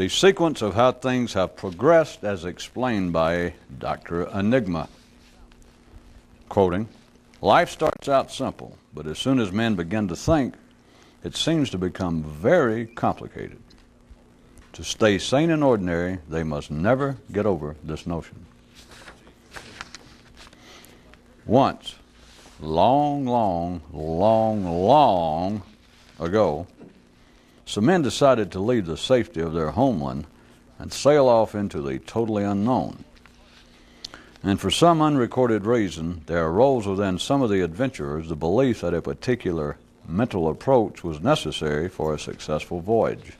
The sequence of how things have progressed as explained by Dr. Enigma. Quoting, life starts out simple, but as soon as men begin to think, it seems to become very complicated. To stay sane and ordinary, they must never get over this notion. Once, long ago, some men decided to leave the safety of their homeland and sail off into the totally unknown. And for some unrecorded reason, there arose within some of the adventurers the belief that a particular mental approach was necessary for a successful voyage.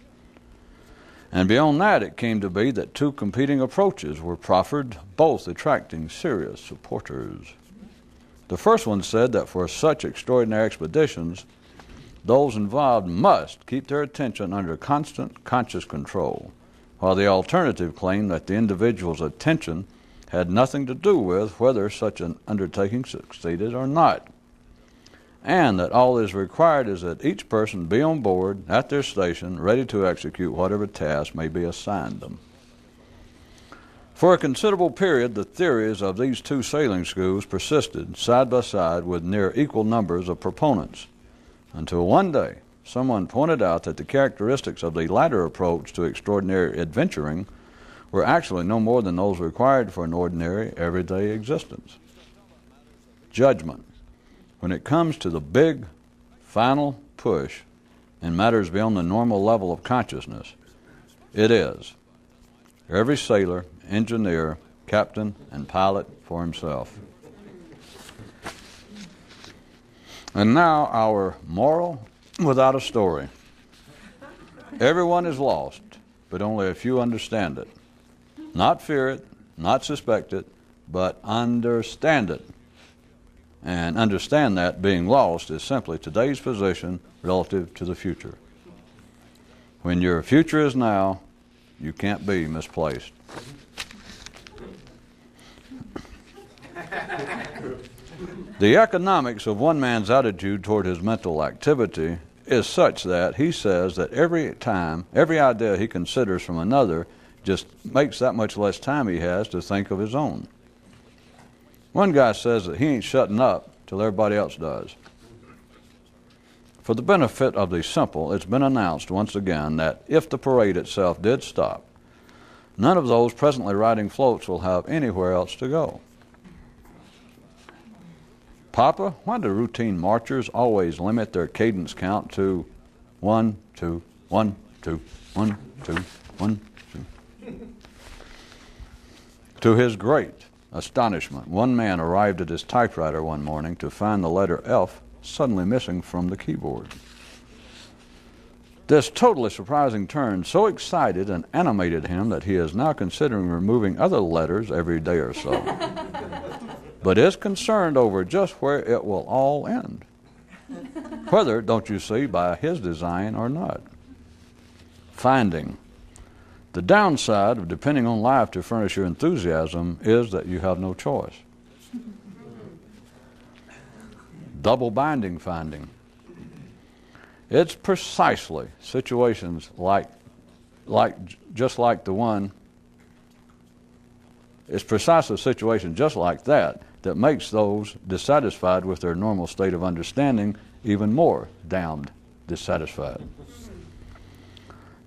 And beyond that, it came to be that two competing approaches were proffered, both attracting serious supporters. The first one said that for such extraordinary expeditions, those involved must keep their attention under constant conscious control, while the alternative claimed that the individual's attention had nothing to do with whether such an undertaking succeeded or not, and that all that is required is that each person be on board at their station, ready to execute whatever task may be assigned them. For a considerable period, the theories of these two sailing schools persisted side by side with near equal numbers of proponents, until one day someone pointed out that the characteristics of the latter approach to extraordinary adventuring were actually no more than those required for an ordinary, everyday existence. Judgment. When it comes to the big, final push in matters beyond the normal level of consciousness, it is every sailor, engineer, captain, and pilot for himself. And now our moral without a story. Everyone is lost, but only a few understand it. Not fear it, not suspect it, but understand it. And understand that being lost is simply today's position relative to the future. When your future is now, you can't be misplaced. The economics of one man's attitude toward his mental activity is such that he says that every idea he considers from another just makes that much less time he has to think of his own. One guy says that he ain't shutting up till everybody else does. For the benefit of the simple, it's been announced once again that if the parade itself did stop, none of those presently riding floats will have anywhere else to go. Papa, why do routine marchers always limit their cadence count to 1, 2, 1, 2, 1, 2, 1, 2? To his great astonishment, one man arrived at his typewriter one morning to find the letter F suddenly missing from the keyboard. This totally surprising turn so excited and animated him that he is now considering removing other letters every day or so, but is concerned over just where it will all end. Whether, don't you see, by his design or not. Finding. The downside of depending on life to furnish your enthusiasm is that you have no choice. Double binding finding. It's precisely situations just like a situation just like that that makes those dissatisfied with their normal state of understanding even more damned dissatisfied.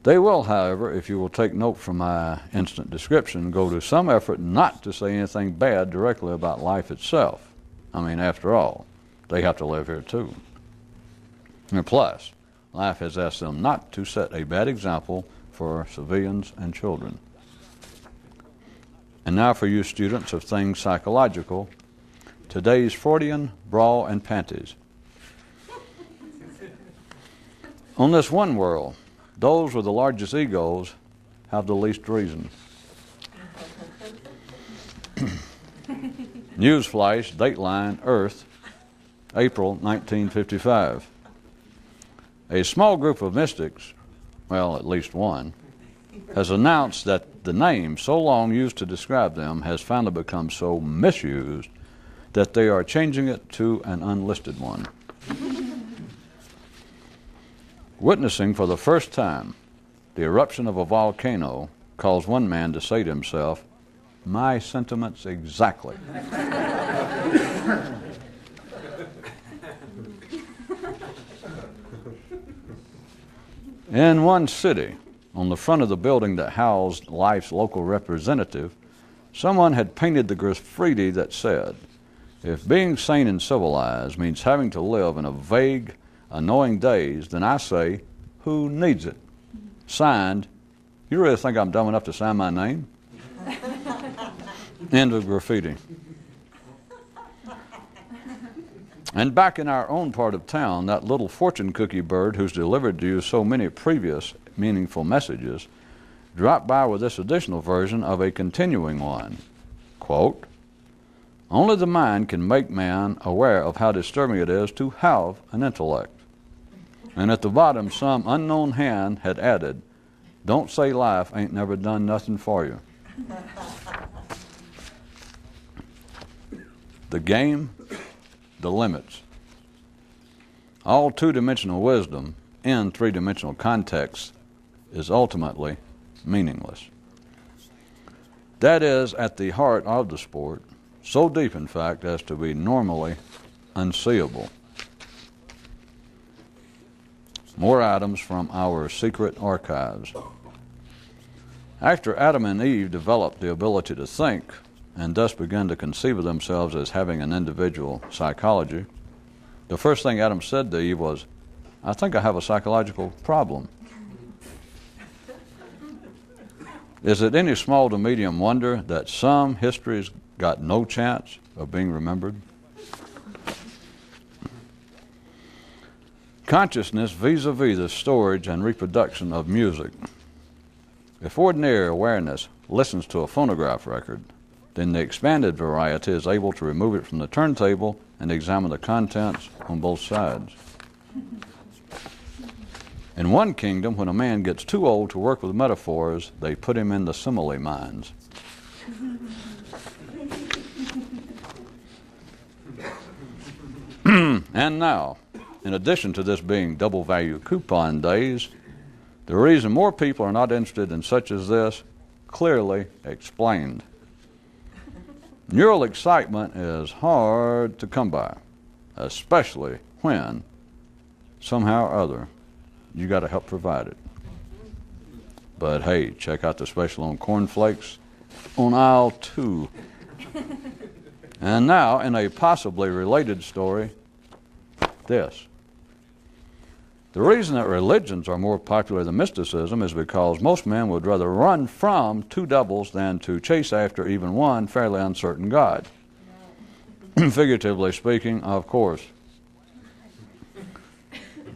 They will, however, if you will take note from my instant description, go to some effort not to say anything bad directly about life itself. I mean, after all, they have to live here too. And plus, life has asked them not to set a bad example for civilians and children. And now for you students of things psychological, today's Freudian bra and panties. On this one world, those with the largest egos have the least reason. Newsflash, Dateline, Earth, April 1955. A small group of mystics, well, at least one, has announced that the name so long used to describe them has finally become so misused that they are changing it to an unlisted one. Witnessing for the first time the eruption of a volcano caused one man to say to himself, "My sentiments exactly." In one city, on the front of the building that housed Life's local representative, someone had painted the graffiti that said, "If being sane and civilized means having to live in a vague, annoying daze, then I say, who needs it?" Signed, "You really think I'm dumb enough to sign my name?" End of graffiti. And back in our own part of town, that little fortune cookie bird who's delivered to you so many previous meaningful messages dropped by with this additional version of a continuing one. Quote, "Only the mind can make man aware of how disturbing it is to have an intellect." And at the bottom, some unknown hand had added, "Don't say life ain't never done nothing for you." The game, the limits. All two-dimensional wisdom in three-dimensional context is ultimately meaningless. That is at the heart of the sport, so deep in fact as to be normally unseeable. More items from our secret archives. After Adam and Eve developed the ability to think, and thus began to conceive of themselves as having an individual psychology, the first thing Adam said to Eve was, "I think I have a psychological problem." Is it any small to medium wonder that some histories got no chance of being remembered? Consciousness vis-a-vis the storage and reproduction of music. If ordinary awareness listens to a phonograph record, then the expanded variety is able to remove it from the turntable and examine the contents on both sides. In one kingdom, when a man gets too old to work with metaphors, they put him in the simile mines. And now, in addition to this being double value coupon days, the reason more people are not interested in such as this, clearly explained. Neural excitement is hard to come by, especially when, somehow or other, you got to help provide it. But hey, check out the special on cornflakes on aisle 2. And now, in a possibly related story, this. The reason that religions are more popular than mysticism is because most men would rather run from two devils than to chase after even one fairly uncertain God. Figuratively speaking, of course.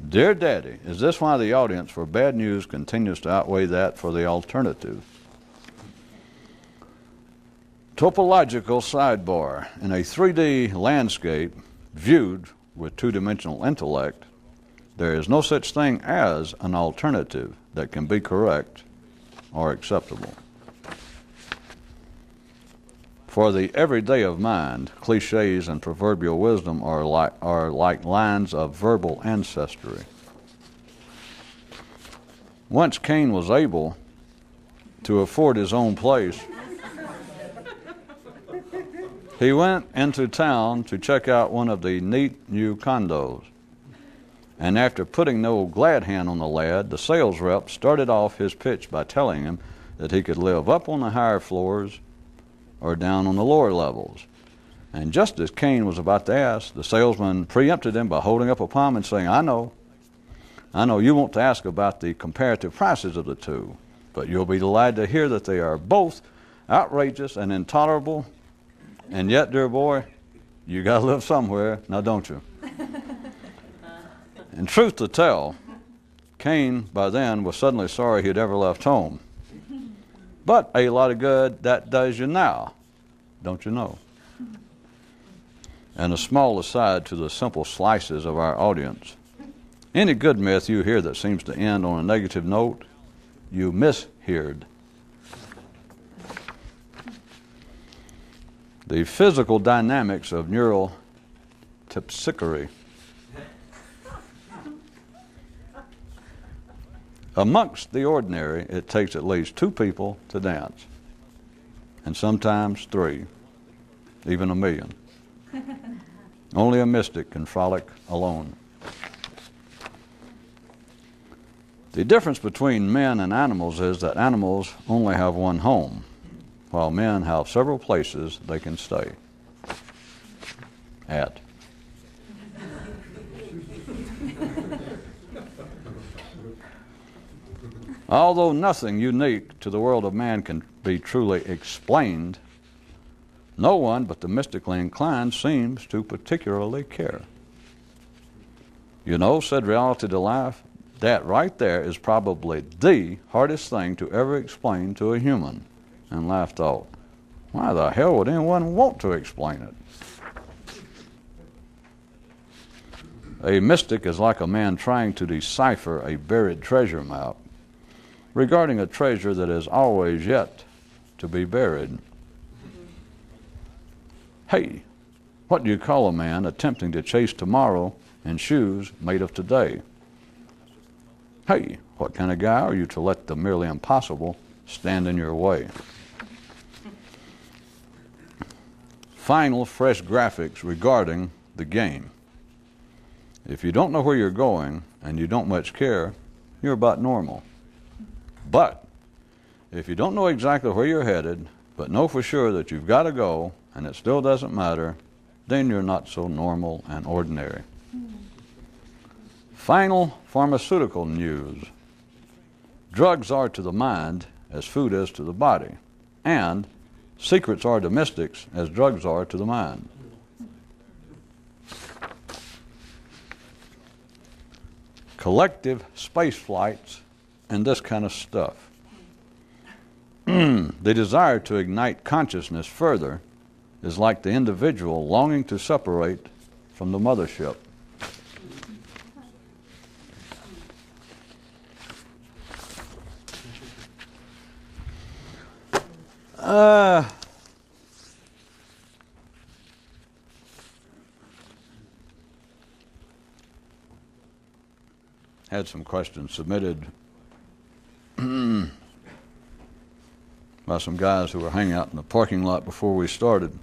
Dear Daddy, is this why the audience for bad news continues to outweigh that for the alternative? Topological sidebar. In a 3D landscape viewed with two-dimensional intellect, there is no such thing as an alternative that can be correct or acceptable. For the everyday of mind, cliches and proverbial wisdom are like lines of verbal ancestry. Once Cain was able to afford his own place, he went into town to check out one of the neat new condos. And after putting no glad hand on the lad, the sales rep started off his pitch by telling him that he could live up on the higher floors or down on the lower levels. And just as Cain was about to ask, the salesman preempted him by holding up a palm and saying, I know you want to ask about the comparative prices of the two, but you'll be delighted to hear that they are both outrageous and intolerable, and yet, dear boy, you got to live somewhere, now don't you? And truth to tell, Cain by then was suddenly sorry he'd ever left home. But a lot of good that does you now, don't you know? And a small aside to the simple slices of our audience. Any good myth you hear that seems to end on a negative note, you misheard. The physical dynamics of neural typsichore. Amongst the ordinary, it takes at least 2 people to dance, and sometimes 3, even 1,000,000. Only a mystic can frolic alone. The difference between men and animals is that animals only have one home, while men have several places they can stay at. Although nothing unique to the world of man can be truly explained, no one but the mystically inclined seems to particularly care. You know, said Reality to Life, that right there is probably the hardest thing to ever explain to a human. And Life thought, why the hell would anyone want to explain it? A mystic is like a man trying to decipher a buried treasure map regarding a treasure that is always yet to be buried. Hey, what do you call a man attempting to chase tomorrow in shoes made of today? Hey, what kind of guy are you to let the merely impossible stand in your way? Final fresh graphics regarding the game. If you don't know where you're going and you don't much care, you're about normal. But if you don't know exactly where you're headed, but know for sure that you've got to go and it still doesn't matter, then you're not so normal and ordinary. Final pharmaceutical news. Drugs are to the mind as food is to the body, and secrets are to mystics as drugs are to the mind. Collective space flights and this kind of stuff. The desire to ignite consciousness further is like the individual longing to separate from the mothership. Had some questions submitted by some guys who were hanging out in the parking lot before we started.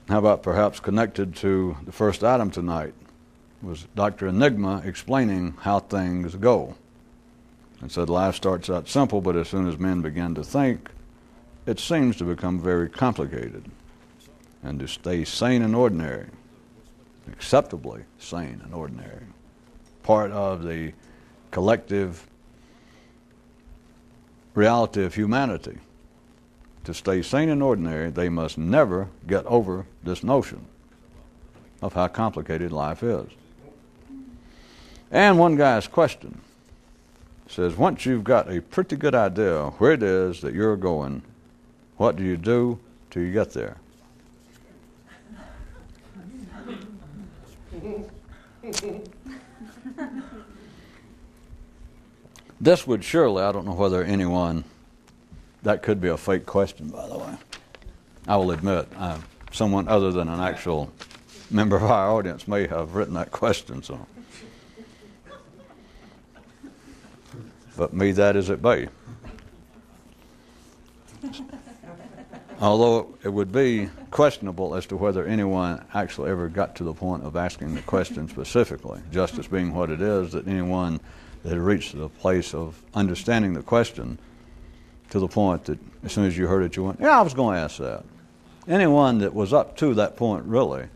How about perhaps connected to the first item tonight was Dr. Enigma explaining how things go. And said life starts out simple, but as soon as men begin to think, it seems to become very complicated. And to stay sane and ordinary, acceptably sane and ordinary, part of the collective reality of humanity. To stay sane and ordinary, they must never get over this notion of how complicated life is. And one guy's question says, once you've got a pretty good idea where it is that you're going, what do you do till you get there? This would surely, I don't know whether anyone, that could be a fake question, by the way. I will admit, someone other than an actual member of our audience may have written that question, so. But be that as it be. Although it would be questionable as to whether anyone actually ever got to the point of asking the question specifically, justice being what it is, that anyone that had reached the place of understanding the question to the point that as soon as you heard it, you went, yeah, I was going to ask that. Anyone that was up to that point, really,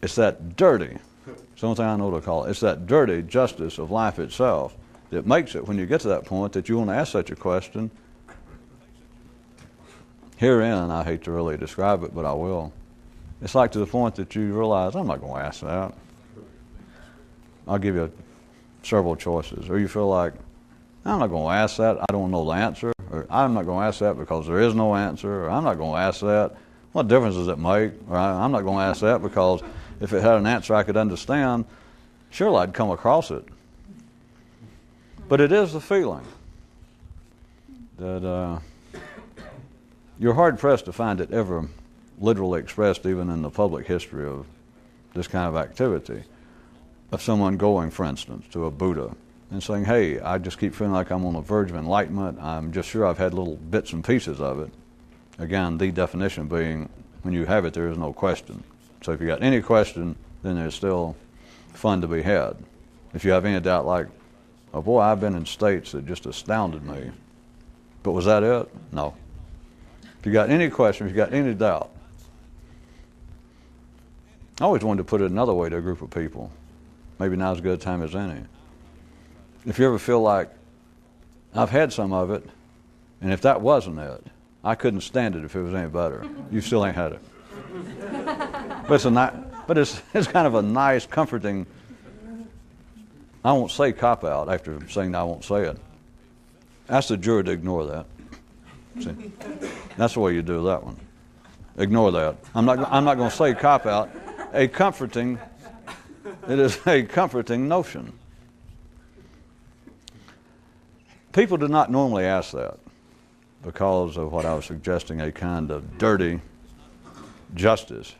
it's that dirty, it's the only thing I know to call it, it's that dirty justice of life itself that makes it, when you get to that point, that you want to ask such a question. Herein, I hate to really describe it, but I will. It's like to the point that you realize, I'm not going to ask that. I'll give you several choices. Or you feel like, I'm not going to ask that, I don't know the answer. Or I'm not going to ask that because there is no answer. Or I'm not going to ask that. What difference does it make? Or I'm not going to ask that because if it had an answer I could understand, surely I'd come across it. But it is the feeling that you're hard-pressed to find it ever literally expressed even in the public history of this kind of activity, of someone going, for instance, to a Buddha and saying, hey, I just keep feeling like I'm on the verge of enlightenment. I'm just sure I've had little bits and pieces of it. Again, the definition being, when you have it, there is no question. So if you got any question, then there's still fun to be had. If you have any doubt, like, oh boy, I've been in states that just astounded me. But was that it? No. If you got any question, if you got any doubt, I always wanted to put it another way to a group of people. Maybe now's as good a time as any. If you ever feel like, I've had some of it, and if that wasn't it, I couldn't stand it if it was any better. You still ain't had it. But it's kind of a nice, comforting, I won't say cop-out after saying I won't say it. Ask the jury to ignore that. See? That's the way you do that one. Ignore that. I'm not going to say cop-out. It is a comforting notion. People do not normally ask that because of what I was suggesting, a kind of dirty justice.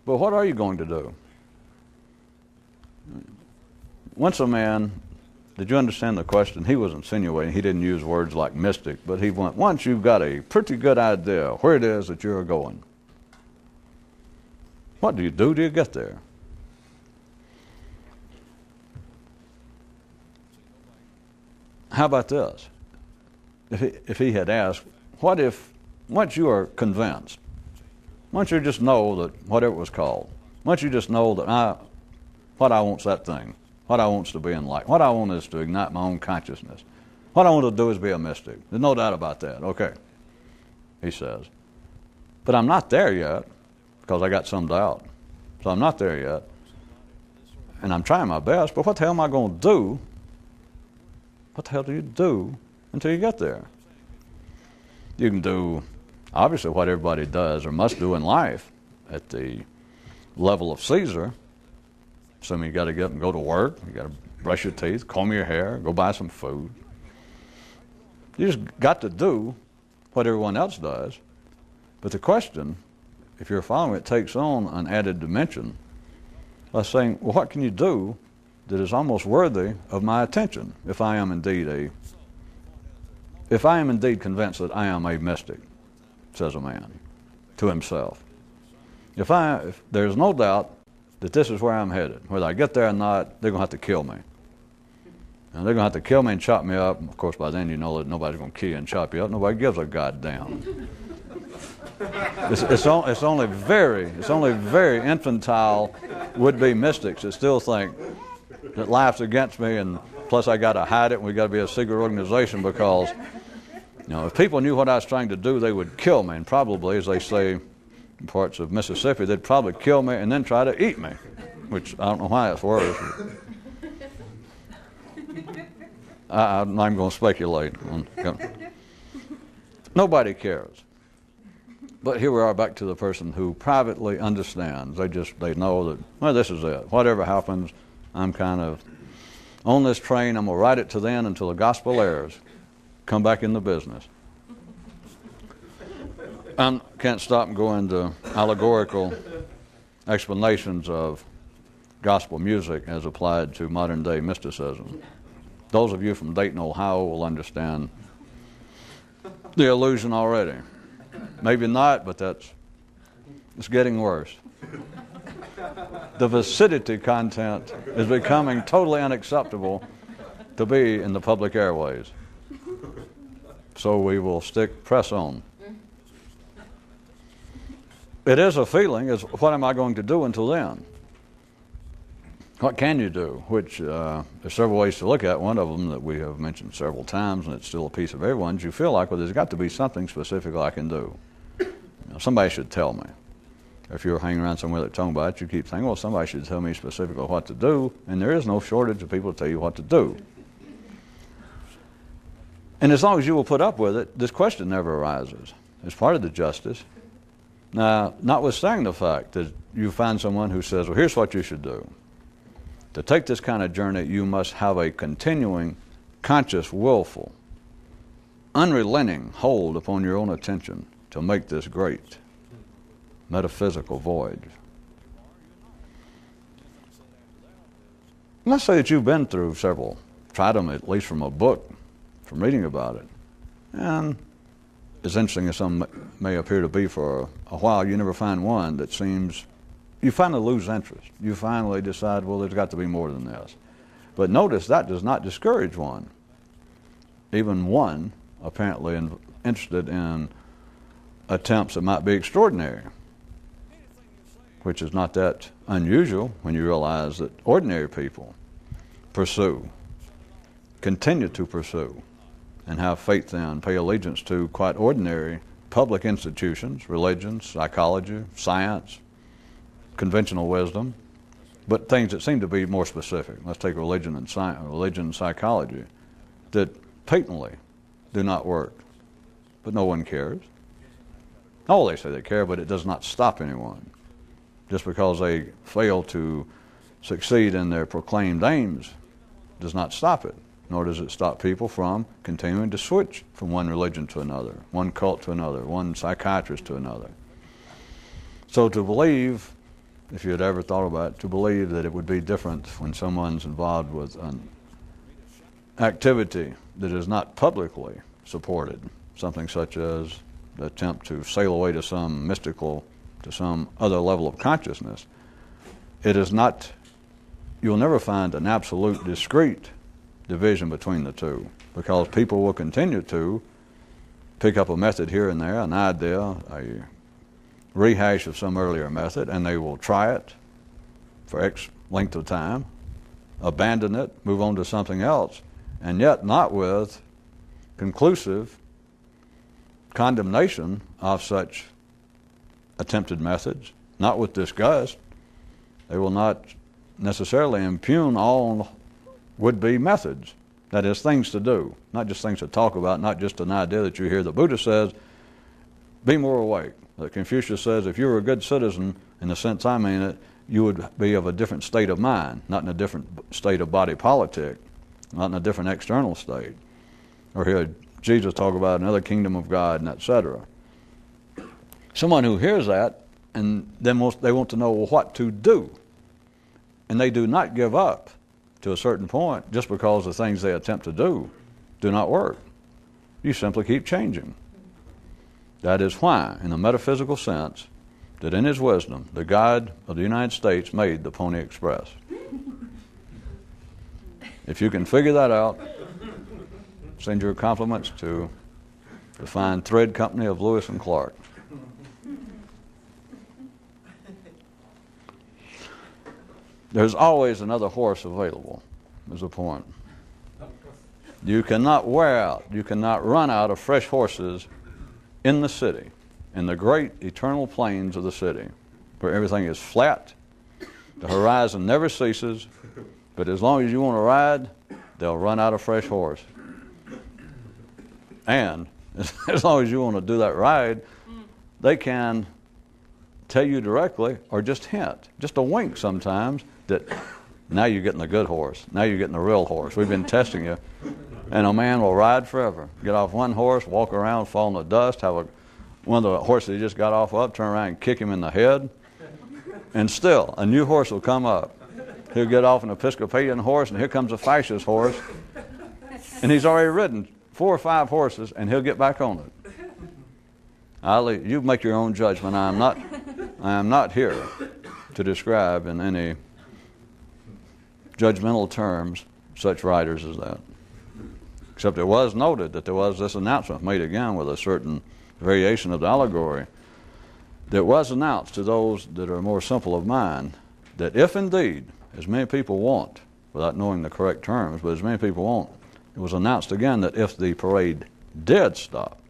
But what are you going to do? Once a man, did you understand the question? He was insinuating, he didn't use words like mystic, but he went, once you've got a pretty good idea where it is that you're going, what do you do till you get there? How about this? If he had asked, what if, once you are convinced, once you just know that whatever it was called, once you just know that what I want's that thing, what I want's to be enlightened, what I want is to ignite my own consciousness, what I want to do is be a mystic. There's no doubt about that. Okay, he says. But I'm not there yet because I got some doubt. So I'm not there yet. And I'm trying my best, but what the hell am I going to do? What the hell do you do until you get there? You can do, obviously, what everybody does or must do in life at the level of Caesar. Assuming you got to get up and go to work, you got to brush your teeth, comb your hair, go buy some food. You just got to do what everyone else does. But the question, if you're following it, takes on an added dimension by saying, well, what can you do that is almost worthy of my attention if I am indeed convinced that I am a mystic, says a man to himself. If there's no doubt that this is where I'm headed, whether I get there or not, they're going to have to kill me. And they're going to have to kill me and chop me up. Of course, by then you know that nobody's going to kill you and chop you up. Nobody gives a goddamn. It's only very infantile would-be mystics that still think that life's against me, and plus I got to hide it, and we got to be a secret organization because, if people knew what I was trying to do, they would kill me, and probably, as they say in parts of Mississippi, they'd probably kill me and then try to eat me, which I don't know why it's worse. I'm not even going to speculate. Nobody cares. But here we are back to the person who privately understands. They know that, well, this is it. Whatever happens, I'm kind of on this train. I'm going to ride it to the end until the gospel airs. Come back in the business. I can't stop and go into allegorical explanations of gospel music as applied to modern day mysticism. Those of you from Dayton, Ohio will understand the illusion already. Maybe not, but it's getting worse. The viscidity content is becoming totally unacceptable to be in the public airways. So we will press on. It is a feeling, is what am I going to do until then? What can you do? Which there's several ways to look at. One of them that we have mentioned several times, and it's still a piece of everyone's, you feel like, well, there's got to be something specific I can do. Somebody should tell me. If you're hanging around somewhere that's talking about it, you keep thinking, well, somebody should tell me specifically what to do, and there is no shortage of people to tell you what to do. And as long as you will put up with it, this question never arises. It's part of the justice. Now, notwithstanding the fact that you find someone who says, well, here's what you should do. To take this kind of journey, you must have a continuing, conscious, willful, unrelenting hold upon your own attention to make this great metaphysical voyage. Let's say that you've been through several, tried them at least from a book, from reading about it. And as interesting as some may appear to be for a while, you never find one that seems, you finally lose interest. You finally decide, well, there's got to be more than this. But notice that does not discourage one. Even one apparently interested in attempts that might be extraordinary, which is not that unusual when you realize that ordinary people pursue, continue to pursue, and have faith in, pay allegiance to quite ordinary public institutions, religions, psychology, science, conventional wisdom, but things that seem to be more specific. Let's take religion and science, religion and psychology, that patently do not work, but no one cares. Oh, they say they care, but it does not stop anyone. Just because they fail to succeed in their proclaimed aims does not stop it, nor does it stop people from continuing to switch from one religion to another, one cult to another, one psychiatrist to another. So to believe, if you had ever thought about it, to believe that it would be different when someone's involved with an activity that is not publicly supported, something such as the attempt to sail away to some mystical, to some other level of consciousness, it is not, you'll never find an absolute discrete division between the two, because people will continue to pick up a method here and there, an idea, a rehash of some earlier method, and they will try it for X length of time, abandon it, move on to something else, and yet not with conclusive condemnation of such attempted methods, not with disgust. They will not necessarily impugn all would-be methods. That is, things to do, not just things to talk about, not just an idea that you hear. The Buddha says, be more awake. Confucius says, if you were a good citizen, in the sense I mean it, you would be of a different state of mind, not in a different state of body politic, not in a different external state. Or hear Jesus talk about another kingdom of God, and etc. Someone who hears that, and then they want to know, well, what to do. And they do not give up to a certain point just because the things they attempt to do not work. You simply keep changing. That is why, in a metaphysical sense, that in His wisdom, the God of the United States made the Pony Express. If you can figure that out, send your compliments to the fine thread company of Lewis and Clark. There's always another horse available, is the point. You cannot wear out, you cannot run out of fresh horses in the city, in the great eternal plains of the city, where everything is flat, the horizon never ceases, but as long as you want to ride, they'll run out of fresh horse. And as long as you want to do that ride, they can tell you directly or just hint, just a wink sometimes, that now you're getting the good horse. Now you're getting the real horse. We've been testing you. And a man will ride forever. Get off one horse, walk around, fall in the dust, have one of the horses he just got off of, turn around and kick him in the head. And still, a new horse will come up. He'll get off an Episcopalian horse, and here comes a fascist horse. And he's already ridden 4 or 5 horses, and he'll get back on it. You make your own judgment. I am not here to describe in any judgmental terms such riders as that. Except it was noted that there was this announcement made again with a certain variation of the allegory that was announced to those that are more simple of mind, that if indeed, as many people want, without knowing the correct terms, but as many people want, it was announced again that if the parade did stop,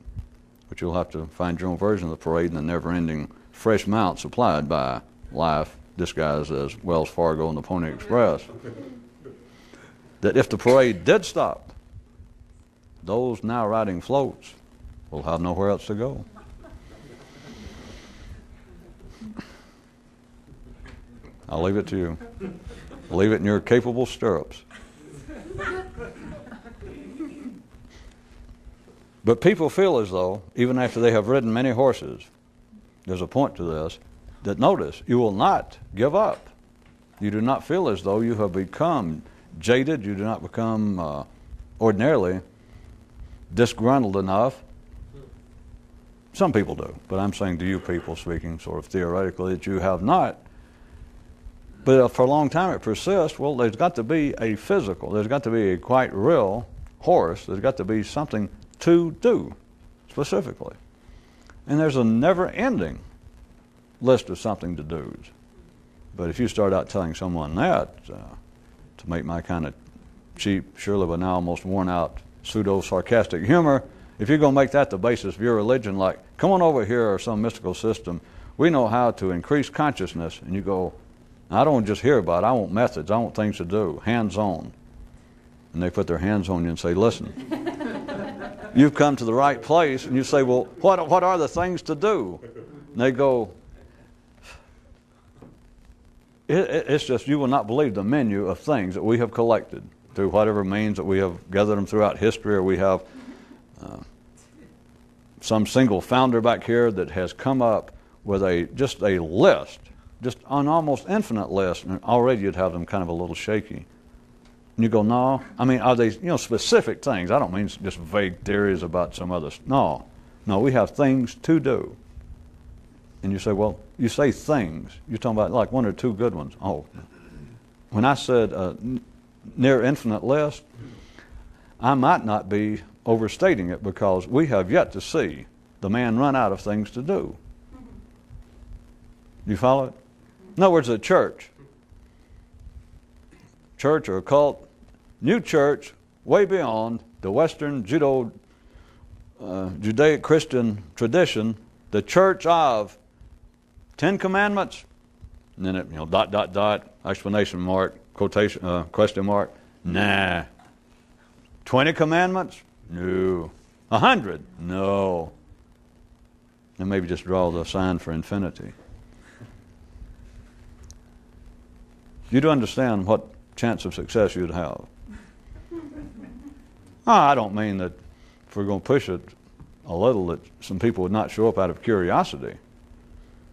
which you'll have to find your own version of the parade and the never-ending fresh mount supplied by life disguised as Wells Fargo and the Pony Express, that if the parade did stop, those now riding floats will have nowhere else to go. I'll leave it to you. Leave it in your capable stirrups. But people feel as though, even after they have ridden many horses, there's a point to this, that notice, you will not give up. You do not feel as though you have become jaded. You do not become ordinarily disgruntled enough. Some people do, but I'm saying to you people, speaking sort of theoretically, that you have not. But for a long time it persists. Well, there's got to be a physical, there's got to be a quite real horse, there's got to be something to do, specifically. And there's a never-ending list of something to do's. But if you start out telling someone that, to make my kind of cheap, surely but now almost worn out, pseudo-sarcastic humor, if you're going to make that the basis of your religion, like, come on over here or some mystical system, we know how to increase consciousness, and you go, I don't just hear about it, I want methods, I want things to do, hands-on. And they put their hands on you and say, listen, you've come to the right place, and you say, well, what are the things to do? And they go, it's just, you will not believe the menu of things that we have collected through whatever means that we have gathered them throughout history, or we have some single founder back here that has come up with just a list, just an almost infinite list, and already you'd have them kind of a little shaky. And you go, no, I mean, are they, specific things? I don't mean just vague theories about some other, no, we have things to do. And you say, well, you say things, you're talking about like one or two good ones. Oh, when I said near infinite list, I might not be overstating it, because we have yet to see the man run out of things to do. You follow it? In other words, a church or a cult, new church, way beyond the Western Judaic Christian tradition, the church of 10 Commandments, and then it, ... explanation mark, quotation, question mark, nah. 20 Commandments? No. 100? No. And maybe just draw the sign for infinity. You do understand what chance of success you'd have. I don't mean that if we're going to push it a little, that some people would not show up out of curiosity.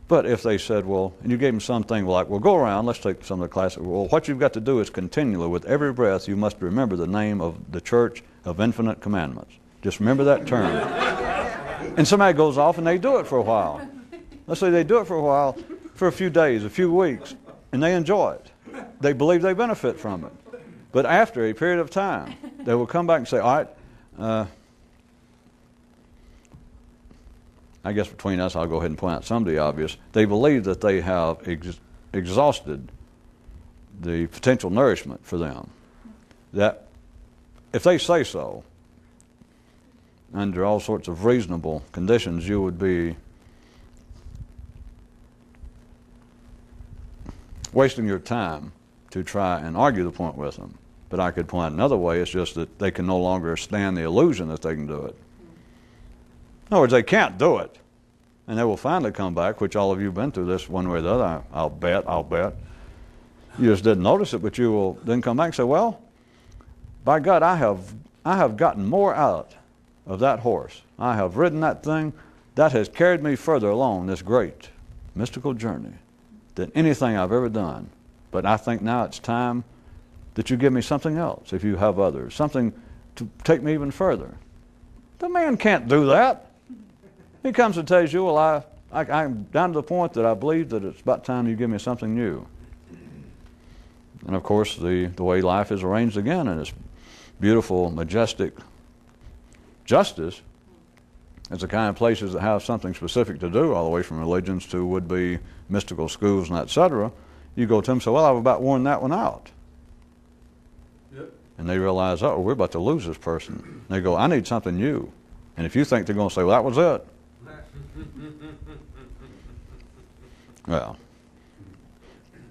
But if they said, well, and you gave them something like, well, go around, let's take some of the classic, well, what you've got to do is continually, with every breath, you must remember the name of the Church of Infinite Commandments. Just remember that term. And somebody goes off and they do it for a while. Let's say they do it for a while, for a few days, a few weeks, and they enjoy it. They believe they benefit from it. But after a period of time, they will come back and say, all right, I guess between us, I'll go ahead and point out some of the obvious. They believe that they have exhausted the potential nourishment for them. That if they say so, under all sorts of reasonable conditions, you would be wasting your time to try and argue the point with them. But I could point out another way, it's just that they can no longer stand the illusion that they can do it. In other words, they can't do it. And they will finally come back, which all of you have been through this one way or the other, I'll bet. You just didn't notice it, but you will then come back and say, well, by God, I have gotten more out of that horse. I have ridden that thing. That has carried me further along this great mystical journey than anything I've ever done. But I think now it's time that you give me something else, if you have others, something to take me even further. The man can't do that. He comes and tells you, well, I'm down to the point that I believe that it's about time you give me something new. And of course, the way life is arranged again in its beautiful, majestic justice, it's the kind of places that have something specific to do, all the way from religions to would-be mystical schools and etc. You go to them and say, well, I've about worn that one out. Yep. And they realize, oh, we're about to lose this person. And they go, I need something new. And if you think they're going to say, well, that was it. Well,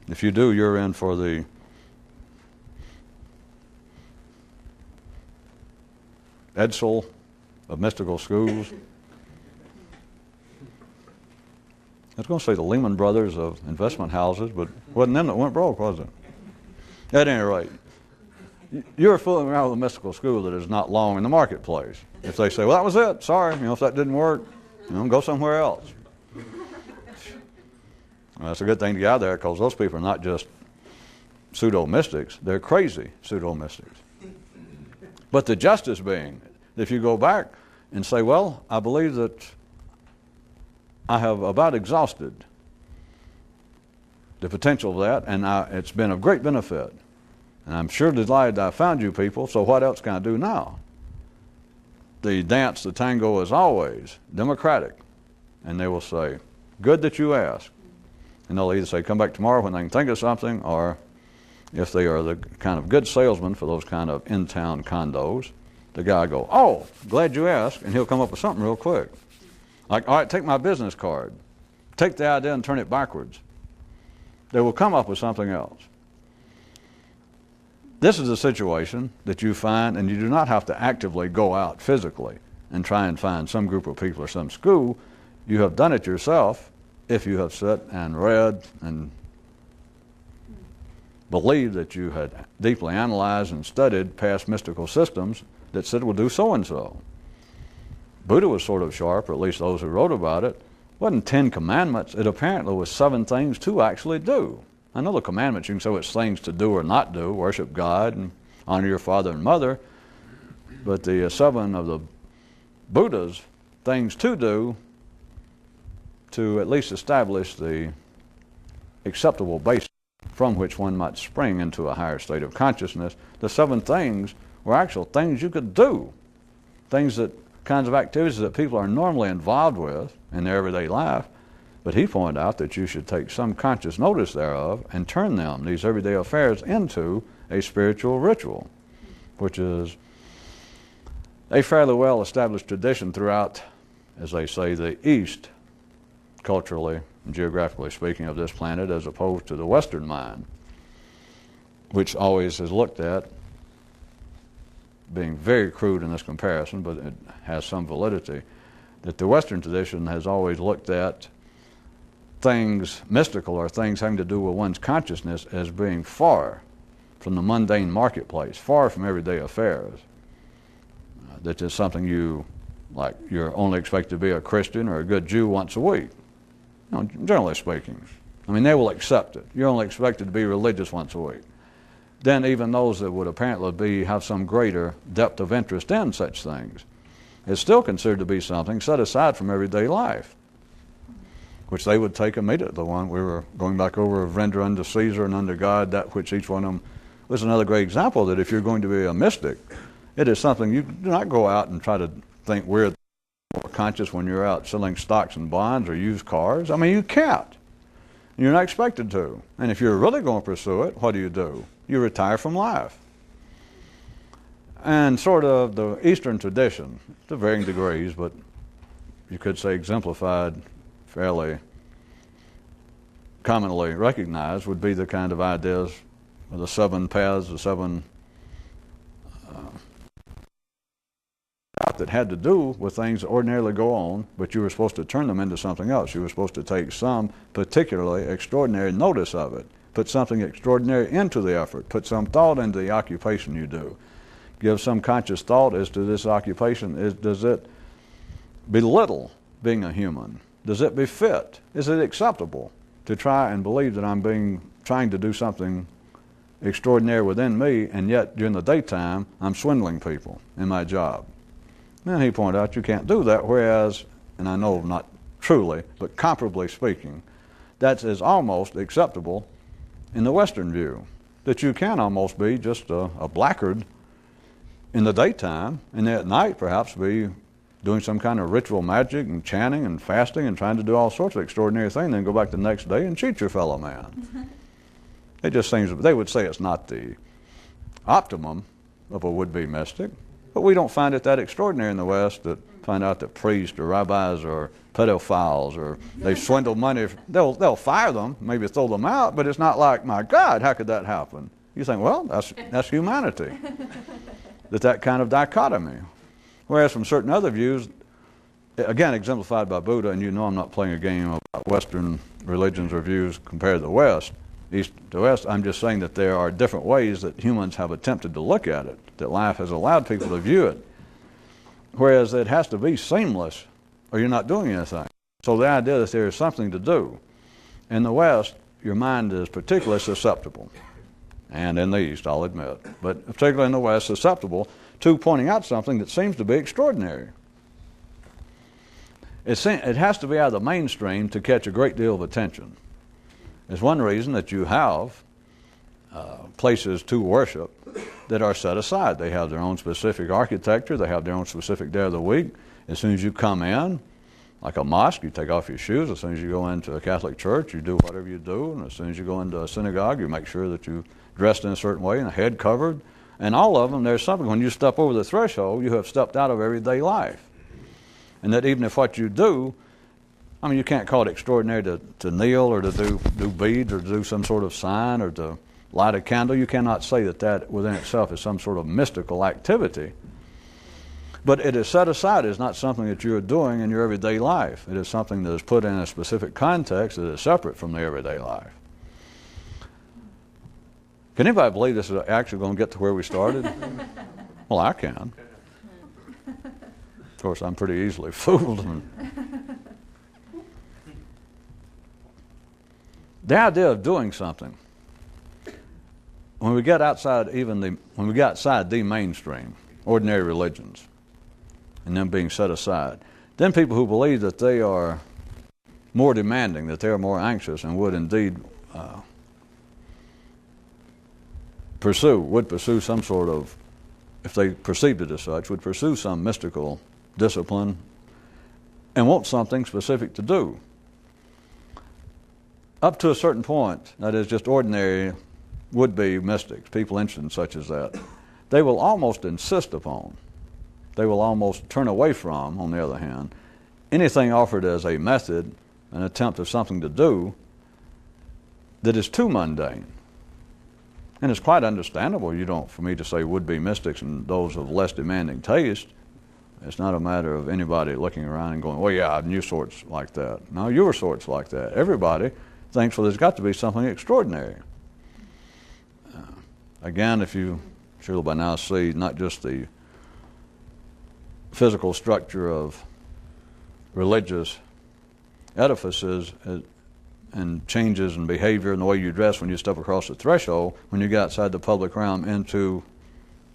if you do, you're in for the Edsel of mystical schools. I was going to say the Lehman Brothers of investment houses, but wasn't them that went broke, was it? At any rate, You're fooling around with a mystical school that is not long in the marketplace. If they say, well, that was it, sorry, if that didn't work, go somewhere else. Well, that's a good thing to get out of there, because those people are not just pseudo-mystics, they're crazy pseudo-mystics. But the justice being, if you go back and say, well, I believe that I have about exhausted the potential of that, and it's been of great benefit. And I'm sure delighted I found you people, so what else can I do now? The dance, the tango is always democratic. And they will say, good that you asked. And they'll either say, come back tomorrow when they can think of something, or if they are the kind of good salesman for those kind of in-town condos, the guy will go, oh, glad you asked, and he'll come up with something real quick. Like, all right, take my business card. Take the idea and turn it backwards. They will come up with something else. This is a situation that you find, and you do not have to actively go out physically and try and find some group of people or some school. You have done it yourself if you have sat and read and believed that you had deeply analyzed and studied past mystical systems that said, well, do so-and-so. Buddha was sort of sharp, or at least those who wrote about it. It wasn't 10 commandments. It apparently was 7 things to actually do. I know the commandments, you can say it's things to do or not do, worship God and honor your father and mother, but the 7 of the Buddha's things to do to at least establish the acceptable basis from which one might spring into a higher state of consciousness. The 7 things were actual things you could do, kinds of activities that people are normally involved with in their everyday life. But he pointed out that you should take some conscious notice thereof and turn them, these everyday affairs, into a spiritual ritual, which is a fairly well-established tradition throughout, as they say, the East, culturally and geographically speaking, of this planet, as opposed to the Western mind, which always is looked at, being very crude in this comparison, but it has some validity, that the Western tradition has always looked at things mystical or things having to do with one's consciousness as being far from the mundane marketplace, far from everyday affairs. That is something you're only expected to be a Christian or a good Jew once a week. Generally speaking. I mean, they will accept it. You're only expected to be religious once a week. Then even those that would apparently have some greater depth of interest in such things, it's still considered to be something set aside from everyday life, which they would take immediately. The one we were going back over of render unto Caesar and unto God that which each one of them was another great example that if you're going to be a mystic, it is something you do not go out and try to think weird or conscious when you're out selling stocks and bonds or used cars. I mean, you can't. You're not expected to. And if you're really going to pursue it, what do? You retire from life. And sort of the Eastern tradition, to varying degrees, but you could say exemplified, fairly commonly recognized, would be the kind of ideas of the 7 paths, the 7 that had to do with things that ordinarily go on, but you were supposed to turn them into something else. You were supposed to take some particularly extraordinary notice of it, put something extraordinary into the effort, put some thought into the occupation you do, give some conscious thought as to this occupation. Does it belittle being a human? Does it befit? Is it acceptable to try and believe that I'm trying to do something extraordinary within me, and yet during the daytime I'm swindling people in my job? And he pointed out you can't do that, whereas, and I know not truly, but comparably speaking, that is almost acceptable in the Western view, that you can almost be just a blackguard in the daytime, and at night perhaps be doing some kind of ritual magic and chanting and fasting and trying to do all sorts of extraordinary things, then go back the next day and cheat your fellow man. It just seems, they would say it's not the optimum of a would-be mystic, but we don't find it that extraordinary in the West that find out that priests or rabbis are pedophiles or they swindle money. They'll fire them, maybe throw them out, but it's not like, my God, how could that happen? You think, well, that's humanity. that kind of dichotomy. Whereas from certain other views, again exemplified by Buddha, and you know I'm not playing a game about Western religions or views compared to the West, east to west. I'm just saying that there are different ways that humans have attempted to look at it, that life has allowed people to view it. Whereas it has to be seamless or you're not doing anything. So the idea that there is something to do. In the West, your mind is particularly susceptible. And in the East, I'll admit. But particularly in the West, susceptible to pointing out something that seems to be extraordinary. It has to be out of the mainstream to catch a great deal of attention. It's one reason that you have places to worship that are set aside. They have their own specific architecture. They have their own specific day of the week. As soon as you come in, like a mosque, you take off your shoes. As soon as you go into a Catholic church, you do whatever you do. And as soon as you go into a synagogue, you make sure that you dressed in a certain way and a head covered. And all of them, there's something. When you step over the threshold, you have stepped out of everyday life. And that even if what you do, I mean, you can't call it extraordinary to kneel or to do beads or to do some sort of sign or to light a candle. You cannot say that that within itself is some sort of mystical activity. But it is set aside as not something that you're doing in your everyday life. It is something that is put in a specific context that is separate from the everyday life. Can anybody believe this is actually going to get to where we started? Well, I can. Of course, I'm pretty easily fooled. The idea of doing something, when we get outside the mainstream, ordinary religions, and them being set aside, then people who believe that they are more demanding, that they are more anxious, and would indeed pursue some sort of, if they perceived it as such, would pursue some mystical discipline and want something specific to do. Up to a certain point, that is just ordinary would-be mystics, people interested in such as that, they will almost insist upon, they will almost turn away from, on the other hand, anything offered as a method, an attempt of something to do that is too mundane. And it's quite understandable, for me to say would-be mystics and those of less demanding taste. It's not a matter of anybody looking around and going, well, yeah, I knew sorts like that. No, you were sorts like that. Everybody thinks, well, there's got to be something extraordinary. Again, if you surely by now see not just the physical structure of religious edifices and changes in behavior and the way you dress when you step across the threshold, when you get outside the public realm into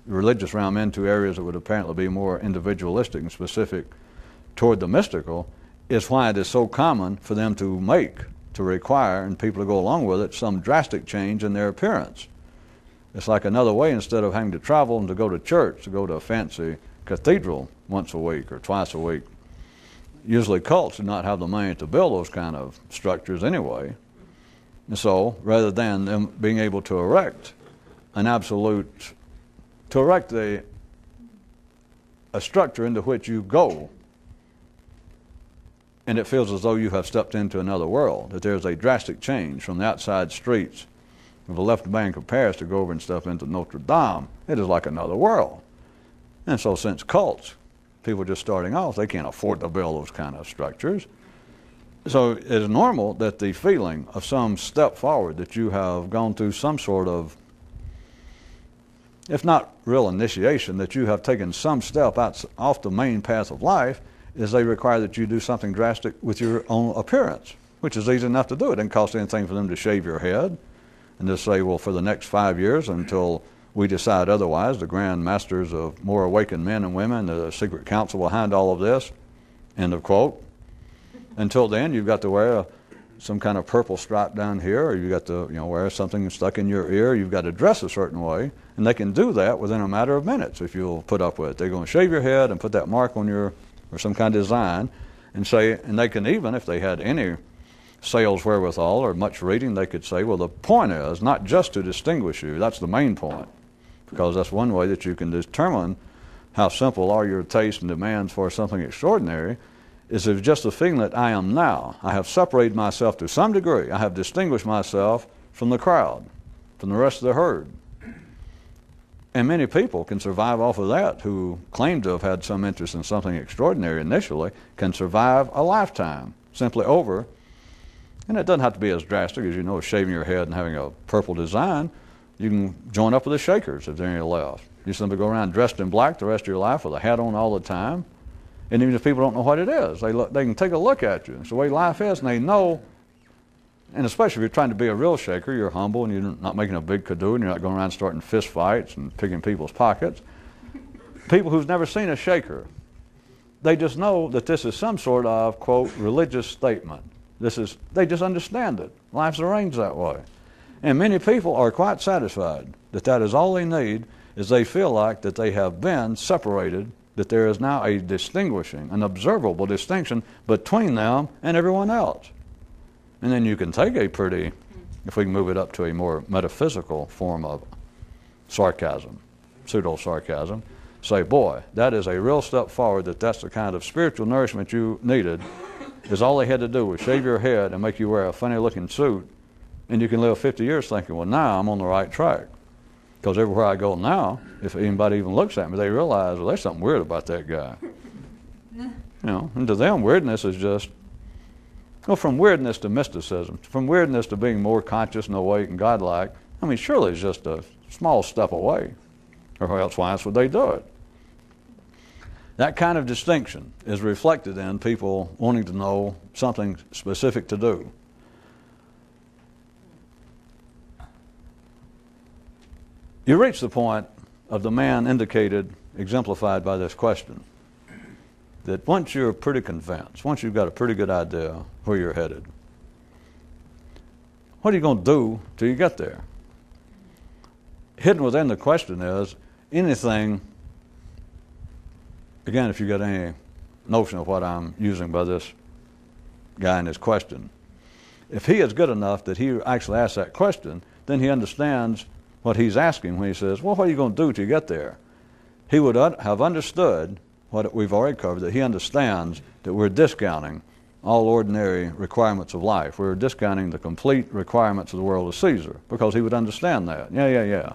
the religious realm, into areas that would apparently be more individualistic and specific toward the mystical, is why it is so common for them to require, and people to go along with it, some drastic change in their appearance. It's like another way, instead of having to travel and to go to church, to go to a fancy cathedral once a week or twice a week. Usually cults do not have the money to build those kind of structures anyway. And so, rather than them being able to erect a structure into which you go, and it feels as though you have stepped into another world, that there's a drastic change from the outside streets of the left bank of Paris to go over and step into Notre Dame. It is like another world. And so since cults, people just starting off, they can't afford to build those kind of structures. So it is normal that the feeling of some step forward, that you have gone through some sort of, if not real initiation, that you have taken some step off the main path of life, is they require that you do something drastic with your own appearance, which is easy enough to do. It doesn't cost anything for them to shave your head and just say, well, for the next 5 years until we decide otherwise, the grand masters of more awakened men and women, the secret council behind all of this, end of quote. Until then, you've got to wear some kind of purple stripe down here, or you've got to wear something stuck in your ear. You've got to dress a certain way, and they can do that within a matter of minutes if you'll put up with it. They're going to shave your head and put that mark on your, or some kind of design, and they can even, if they had any sales wherewithal or much reading, they could say, well, the point is not just to distinguish you. That's the main point, because that's one way that you can determine how simple are your tastes and demands for something extraordinary, is if just the feeling that I am now, I have separated myself to some degree, I have distinguished myself from the crowd, from the rest of the herd. And many people can survive off of that, who claim to have had some interest in something extraordinary initially, can survive a lifetime simply over And it doesn't have to be as drastic as, shaving your head and having a purple design. You can join up with the Shakers if there are any left. You simply go around dressed in black the rest of your life with a hat on all the time. And even if people don't know what it is, they can take a look at you. It's the way life is, and they know. And especially if you're trying to be a real Shaker, you're humble and you're not making a big to-do and you're not going around starting fist fights and picking people's pockets. People who've never seen a Shaker, they just know that this is some sort of, quote, religious statement. They just understand it. Life's arranged that way. And many people are quite satisfied that is all they need, is they feel like that they have been separated, that there is now a distinguishing, an observable distinction between them and everyone else. And then you can take if we can move it up to a more metaphysical form of sarcasm, pseudo-sarcasm, say, boy, that is a real step forward, that's the kind of spiritual nourishment you needed, is all they had to do was shave your head and make you wear a funny-looking suit, and you can live 50 years thinking, well, now I'm on the right track. Because everywhere I go now, if anybody even looks at me, they realize, well, there's something weird about that guy. And to them, weirdness is just, from weirdness to mysticism, from weirdness to being more conscious and awake and godlike, surely it's just a small step away. Or else why else would they do it? That kind of distinction is reflected in people wanting to know something specific to do. You reach the point of the man indicated, exemplified by this question, that once you're pretty convinced, once you've got a pretty good idea where you're headed, what are you going to do till you get there? Hidden within the question is anything, again, if you got any notion of what I'm using by this guy in his question, if he is good enough that he actually asks that question, then he understands what he's asking when he says, well, what are you going to do till you get there? He would have understood what we've already covered, that he understands that we're discounting all ordinary requirements of life. We're discounting the complete requirements of the world of Caesar, because he would understand that. Yeah.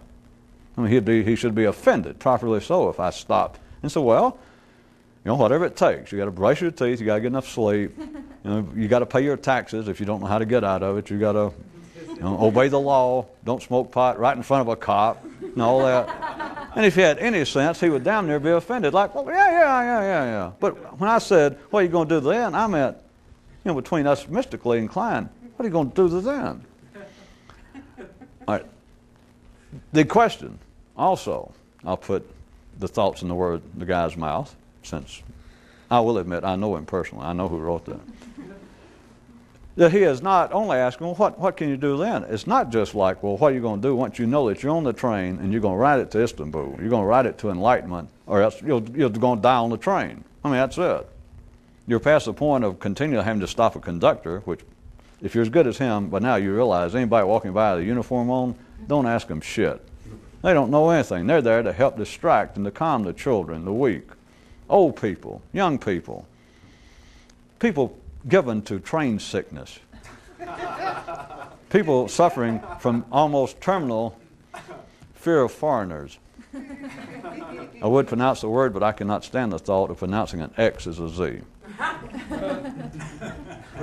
He should be offended, properly so, if I stopped and said, well, whatever it takes. You got to brush your teeth. You got to get enough sleep. You got to pay your taxes if you don't know how to get out of it. You got to obey the law. Don't smoke pot right in front of a cop and all that. And if he had any sense, he would damn near be offended. Like, well, yeah. But when I said, what are you going to do then? I meant, between us mystically inclined, what are you going to do then? All right. The question also, I'll put the thoughts in the guy's mouth, since I will admit I know him personally. I know who wrote that. That he is not only asking, well, what can you do then? It's not just like, well, what are you going to do once you know that you're on the train and you're going to ride it to Istanbul? You're going to ride it to enlightenment, or else you're going to die on the train. That's it. You're past the point of continually having to stop a conductor, which, if you're as good as him, by now you realize anybody walking by with a uniform on, don't ask them shit. They don't know anything. They're there to help distract and to calm the children, the weak, old people, young people, people given to train sickness, people suffering from almost terminal fear of foreigners. I would pronounce the word, but I cannot stand the thought of pronouncing an X as a Z.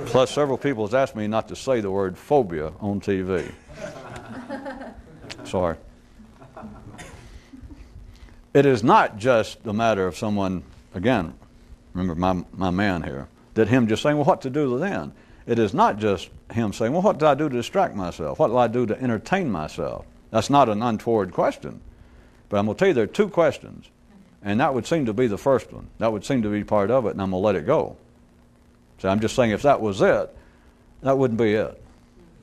Plus, several people have asked me not to say the word phobia on TV. Sorry. It is not just the matter of someone, again, remember my man here, that him just saying, well, what to do then? It is not just him saying, well, what do I do to distract myself? What do I do to entertain myself? That's not an untoward question. But I'm going to tell you there are two questions, and that would seem to be the first one. That would seem to be part of it, and I'm going to let it go. So I'm just saying if that was it, that wouldn't be it.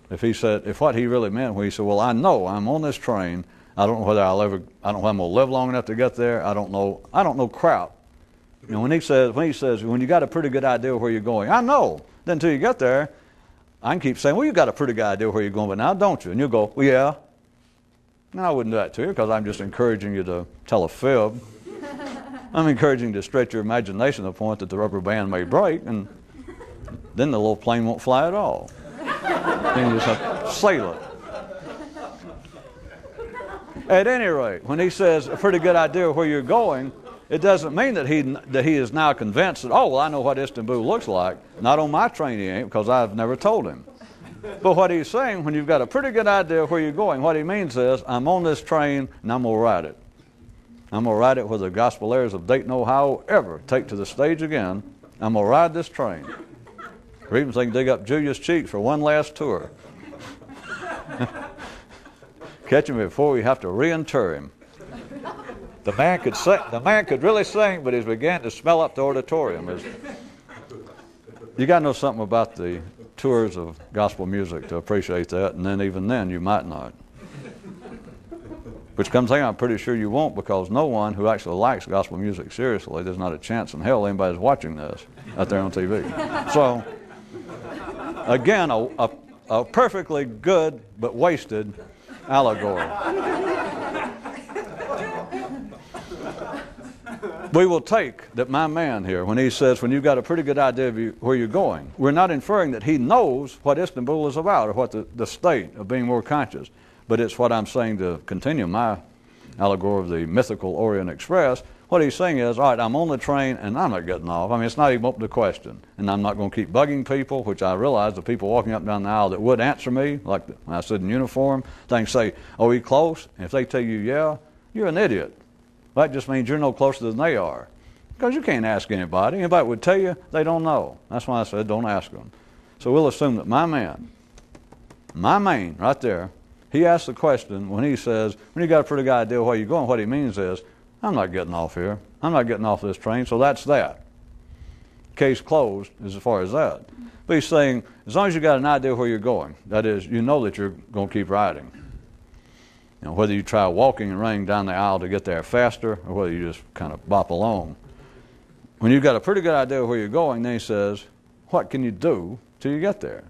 If what he really meant when he said, well, I know I'm on this train, I don't know whether I don't know if I'm going to live long enough to get there, I don't know crap. When he says, when you got a pretty good idea where you're going, I know. Then until you get there, I can keep saying, well, you got a pretty good idea where you're going, but now don't you? And you'll go, well, yeah. No, I wouldn't do that to you because I'm just encouraging you to tell a fib. I'm encouraging you to stretch your imagination to the point that the rubber band may break, and then the little plane won't fly at all. Then you just have to sail it. At any rate, when he says a pretty good idea where you're going, it doesn't mean that he is now convinced that, oh, well, I know what Istanbul looks like. Not on my train he ain't, because I've never told him. But what he's saying, when you've got a pretty good idea of where you're going, what he means is, I'm on this train and I'm going to ride it. I'm going to ride it where the gospel airs of Dayton, Ohio ever take to the stage again. I'm going to ride this train. Or even so they can dig up Julia's cheeks for one last tour. Catch him before we have to reinter him. The man could really sing, but he's began to smell up the auditorium. You got to know something about the tours of gospel music to appreciate that, and then even then you might not. Which comes thing, I'm pretty sure you won't, because no one who actually likes gospel music seriously, there's not a chance in hell anybody's watching this out there on TV. So, again, a perfectly good but wasted allegory. We will take that my man here, when he says, when you've got a pretty good idea of where you're going, we're not inferring that he knows what Istanbul is about or what the state of being more conscious. But it's what I'm saying to continue my allegory of the mythical Orient Express. What he's saying is, all right, I'm on the train and I'm not getting off. I mean, it's not even open to question. And I'm not going to keep bugging people, which I realize the people walking up and down the aisle that would answer me, like when I stood in uniform, they can say, oh, are you close? And if they tell you, yeah, you're an idiot. That just means you're no closer than they are. Because you can't ask anybody. Anybody would tell you, they don't know. That's why I said don't ask them. So we'll assume that my man right there, he asks the question when he says, when you got a pretty good idea where you're going, what he means is, I'm not getting off here. I'm not getting off this train, so that's that. Case closed as far as that. But he's saying, as long as you got an idea where you're going, that is, you know that you're going to keep riding. You know, whether you try walking and running down the aisle to get there faster, or whether you just kind of bop along. When you've got a pretty good idea where you're going, then he says, what can you do till you get there?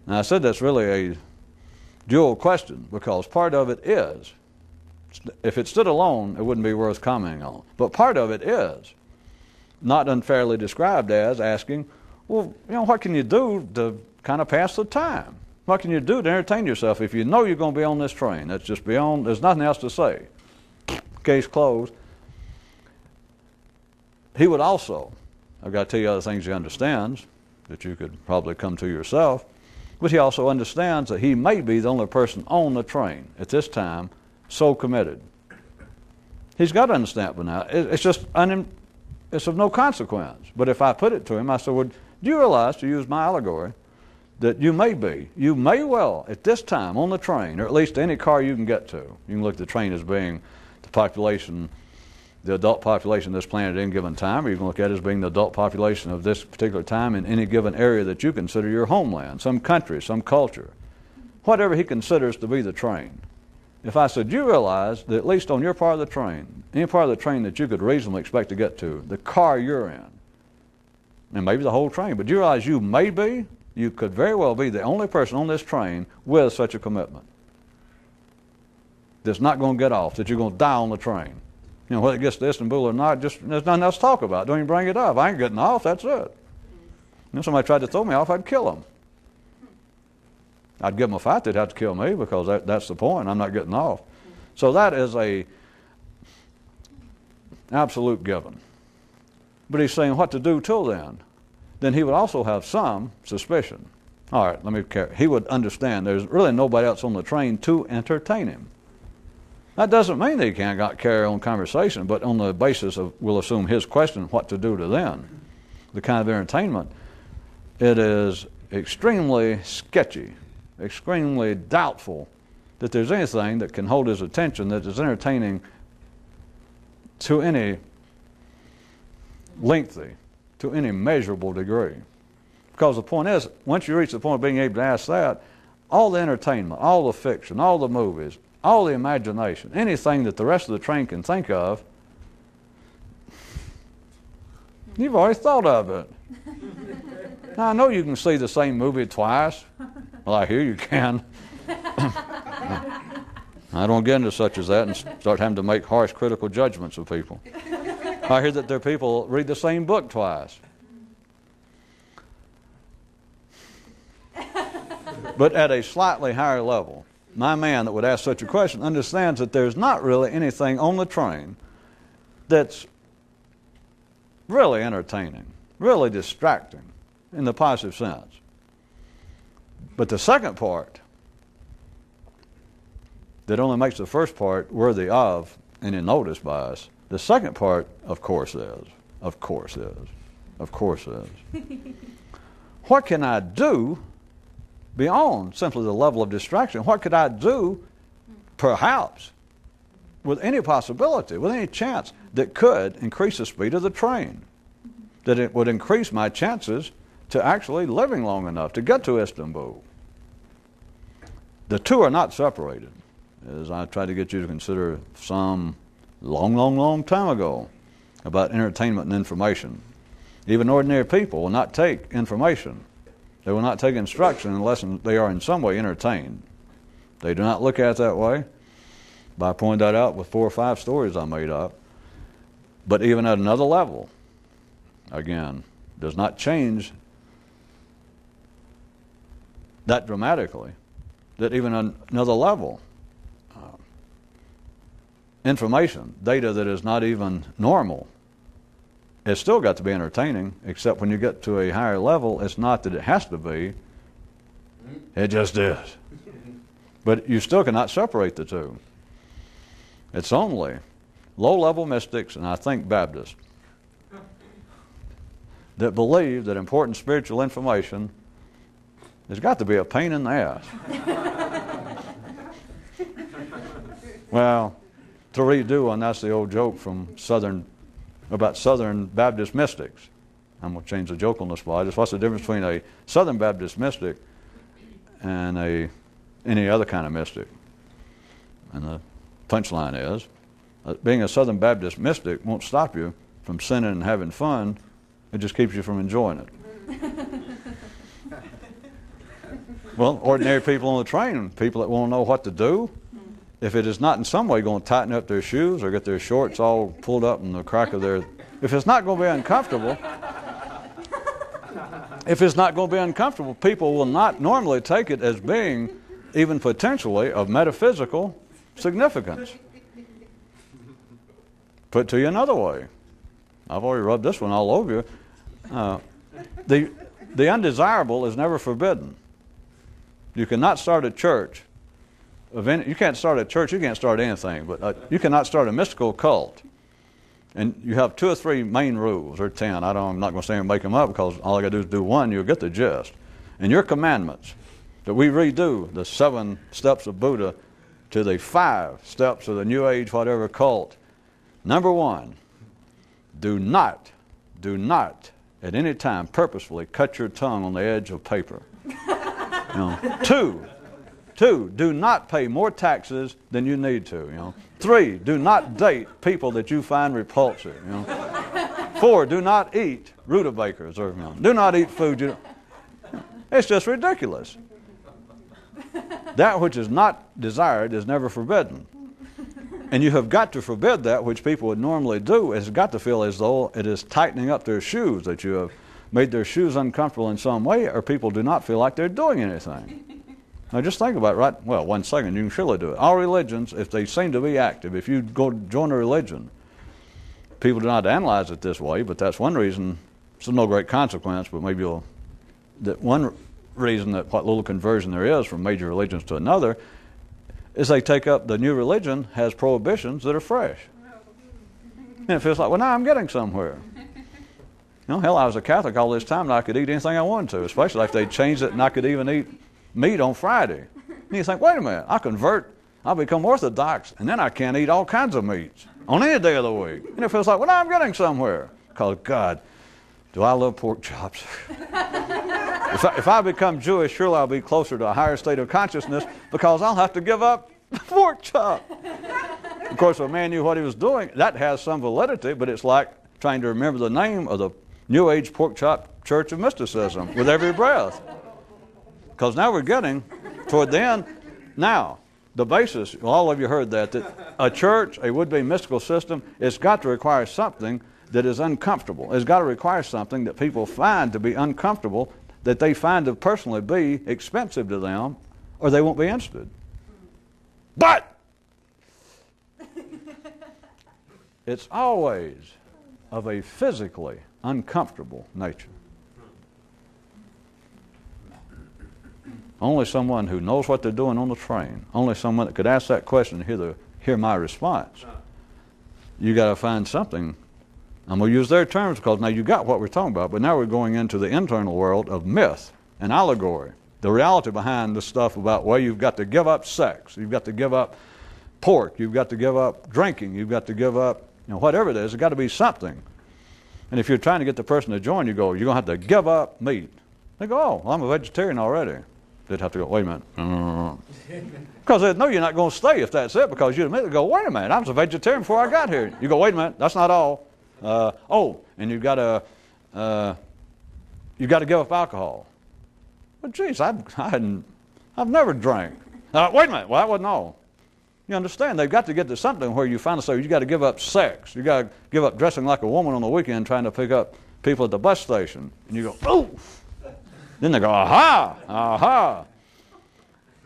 Now, I said that's really a dual question, because part of it is, if it stood alone, it wouldn't be worth commenting on. But part of it is not unfairly described as asking, well, you know, what can you do to kind of pass the time? What can you do to entertain yourself if you know you're going to be on this train? That's just beyond, there's nothing else to say. Case closed. He would also, I've got to tell you other things he understands that you could probably come to yourself, but he also understands that he may be the only person on the train at this time so committed. He's got to understand by now. It's just, it's of no consequence. But if I put it to him, I said, well, do you realize, to use my allegory, that you may well, at this time on the train, or at least any car you can get to, you can look at the train as being the population, the adult population of this planet at any given time, or you can look at it as being the adult population of this particular time in any given area that you consider your homeland, some country, some culture, whatever he considers to be the train. If I said, you realize that at least on your part of the train, any part of the train that you could reasonably expect to get to, the car you're in, and maybe the whole train, but you realize you could very well be the only person on this train with such a commitment that's not going to get off, that you're going to die on the train. You know, whether it gets to Istanbul or not, just there's nothing else to talk about. Don't even bring it up. I ain't getting off, that's it. If somebody tried to throw me off, I'd kill them. I'd give them a fight, they'd have to kill me, because that's the point. I'm not getting off. So that is a absolute given. But he's saying what to do till then. Then he would also have some suspicion. All right, he would understand there's really nobody else on the train to entertain him. That doesn't mean that he can't carry on conversation, but on the basis of, we'll assume his question, what to do to then, the kind of entertainment, it is extremely sketchy, extremely doubtful that there's anything that can hold his attention that is entertaining to any lengthy, to any measurable degree. Because the point is, once you reach the point of being able to ask that, all the entertainment, all the fiction, all the movies, all the imagination, anything that the rest of the train can think of, you've already thought of it. Now, I know you can see the same movie twice. Well, I hear you can. I don't get into such as that and start having to make harsh critical judgments of people. I hear that there are people read the same book twice. But at a slightly higher level, my man that would ask such a question understands that there's not really anything on the train that's really entertaining, really distracting in the positive sense. But the second part, that only makes the first part worthy of any notice by us, the second part, of course is, of course is, of course is. What can I do beyond simply the level of distraction? What could I do, perhaps, with any possibility, with any chance, that could increase the speed of the train? That it would increase my chances to actually living long enough to get to Istanbul. The two are not separated, as I tried to get you to consider some long time ago about entertainment and information. Even ordinary people will not take information. They will not take instruction unless they are in some way entertained. They do not look at it that way. But I pointed that out with 4 or 5 stories I made up. But even at another level, again, does not change that dramatically. That even on another level, information, data that is not even normal, it's still got to be entertaining, except when you get to a higher level, it's not that it has to be, it just is. But you still cannot separate the two. It's only low-level mystics, and I think Baptists, that believe that important spiritual information has got to be a pain in the ass. Well, to redo one, that's the old joke from about Southern Baptist mystics. I'm going to change the joke on the spot. Just what's the difference between a Southern Baptist mystic and any other kind of mystic? And the punchline is, being a Southern Baptist mystic won't stop you from sinning and having fun. It just keeps you from enjoying it. Well, ordinary people on the train, people that want to know what to do, if it is not in some way going to tighten up their shoes or get their shorts all pulled up in the crack of their... If it's not going to be uncomfortable, people will not normally take it as being even potentially of metaphysical significance. Put to you another way. I've already rubbed this one all over you. The undesirable is never forbidden. You cannot start a church. You can't start a church, you can't start anything, but you cannot start a mystical cult. And you have 2 or 3 main rules, or 10. I'm not going to say and make them up, because all I got to do is do one, you'll get the gist. And your commandments, that we redo the 7 steps of Buddha to the 5 steps of the New Age, whatever cult. Number 1, do not at any time purposefully cut your tongue on the edge of paper. 2, do not pay more taxes than you need to. 3, do not date people that you find repulsive. 4, do not eat rutabagas, or do not eat food. It's just ridiculous. That which is not desired is never forbidden. And you have got to forbid that which people would normally do. It's got to feel as though it is tightening up their shoes, that you have made their shoes uncomfortable in some way, or people do not feel like they're doing anything. Now just think about it, right? Well, 1 second, you can surely do it. All religions, if they seem to be active, if you go join a religion, people do not analyze it this way, but that's one reason. It's no great consequence, but maybe one reason that what little conversion there is from major religions to another is they take up the new religion has prohibitions that are fresh. And it feels like, well, now I'm getting somewhere. Hell, I was a Catholic all this time and I could eat anything I wanted to, especially if they changed it and I could even eat meat on Friday. And you think, wait a minute, I'll become Orthodox, and then I can't eat all kinds of meats on any day of the week. And it feels like, well, now I'm getting somewhere. Because, God, do I love pork chops. If I become Jewish, surely I'll be closer to a higher state of consciousness, because I'll have to give up pork chop. Of course, if a man knew what he was doing, that has some validity, but it's like trying to remember the name of the New Age pork chop church of mysticism with every breath. Because now we're getting toward the end. Now, the basis, all of you heard that a church, a would-be mystical system, it's got to require something that is uncomfortable. It's got to require something that people find to be uncomfortable, that they find to personally be expensive to them, or they won't be interested. But it's always of a physically uncomfortable nature. Only someone who knows what they're doing on the train. Only someone that could ask that question and hear my response. You got to find something. I'm going to use their terms because now you got what we're talking about, but now we're going into the internal world of myth and allegory. The reality behind the stuff about, well, you've got to give up sex, you've got to give up pork, you've got to give up drinking, you've got to give up, whatever it is, there's got to be something. And if you're trying to get the person to join, you go, you're going to have to give up meat. They go, oh, well, I'm a vegetarian already. They'd have to go, wait a minute. Because they know you're not going to stay if that's it, because you immediately go, wait a minute, I was a vegetarian before I got here. You go, wait a minute, that's not all. And you've got to give up alcohol. Well, geez, I've never drank. Wait a minute, well, that wasn't all. You understand? They've got to get to something where you finally say, you got to give up sex. You got to give up dressing like a woman on the weekend trying to pick up people at the bus station. And you go, oh! Then they go, aha, aha.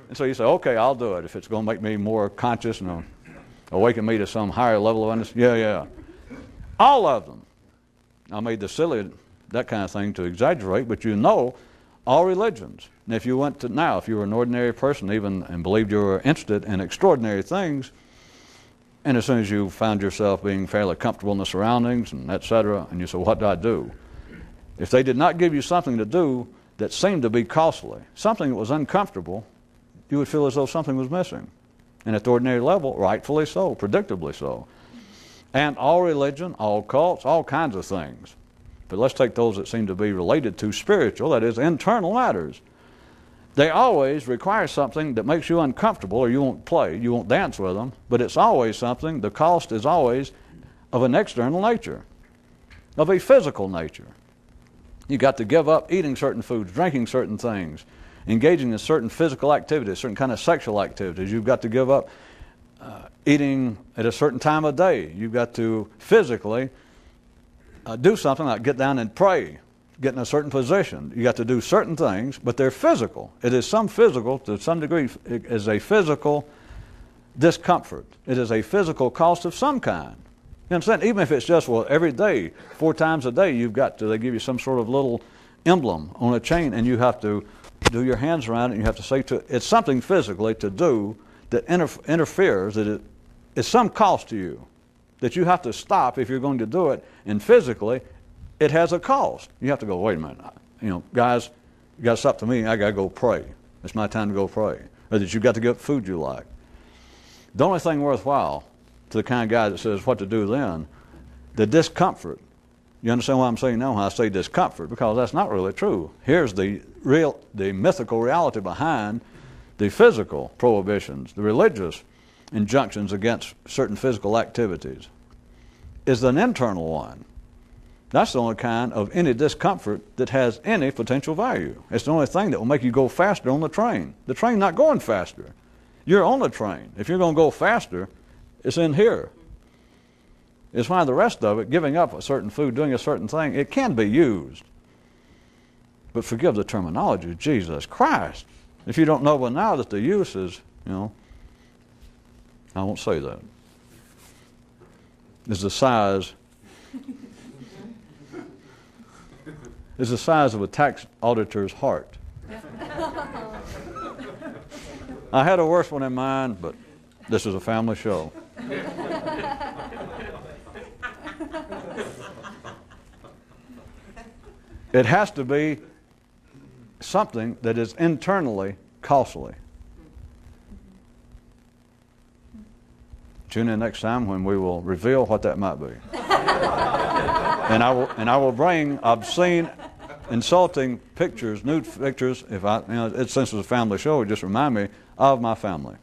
And so you say, okay, I'll do it if it's going to make me more conscious and awaken me to some higher level of understanding. Yeah. All of them. I made that kind of thing to exaggerate, but all religions. And if you were an ordinary person even and believed you were interested in extraordinary things, and as soon as you found yourself being fairly comfortable in the surroundings and et cetera, and you said, what do I do? If they did not give you something to do that seemed to be costly, something that was uncomfortable, you would feel as though something was missing. And at the ordinary level, rightfully so, predictably so. And all religion, all cults, all kinds of things. But let's take those that seem to be related to spiritual, that is, internal matters. They always require something that makes you uncomfortable, or you won't play, you won't dance with them, but it's always something, the cost is always of an external nature, of a physical nature. You got to give up eating certain foods, drinking certain things, engaging in certain physical activities, certain kind of sexual activities. You've got to give up eating at a certain time of day. You've got to physically do something like get down and pray, get in a certain position. You got to do certain things, but they're physical. It is some physical, to some degree, it is a physical discomfort. It is a physical cost of some kind. You understand? Even if it's just, every day, 4 times a day, they give you some sort of little emblem on a chain, and you have to do your hands around it, and you have to say it's something physically to do that interferes, that it's some cost to you, that you have to stop if you're going to do it, and physically, it has a cost. You have to go, wait a minute, guys, you got to stop to me, I got to go pray. It's my time to go pray. Or that you've got to get food you like. The only thing worthwhile to the kind of guy that says what to do then, the discomfort. You understand what I'm saying now when I say discomfort? Because that's not really true. Here's the mythical reality behind the physical prohibitions, the religious injunctions against certain physical activities, is an internal one. That's the only kind of any discomfort that has any potential value. It's the only thing that will make you go faster on the train. The train's not going faster. You're on the train. If you're going to go faster, it's in here. It's why the rest of it, giving up a certain food, doing a certain thing, it can be used. But forgive the terminology, Jesus Christ. If you don't know by now that the use is, I won't say that, is the size of a tax auditor's heart. I had a worse one in mind, but this is a family show. It has to be something that is internally costly. Tune in next time when we will reveal what that might be. And I will bring obscene, insulting pictures, nude pictures, since it's a family show, just remind me of my family.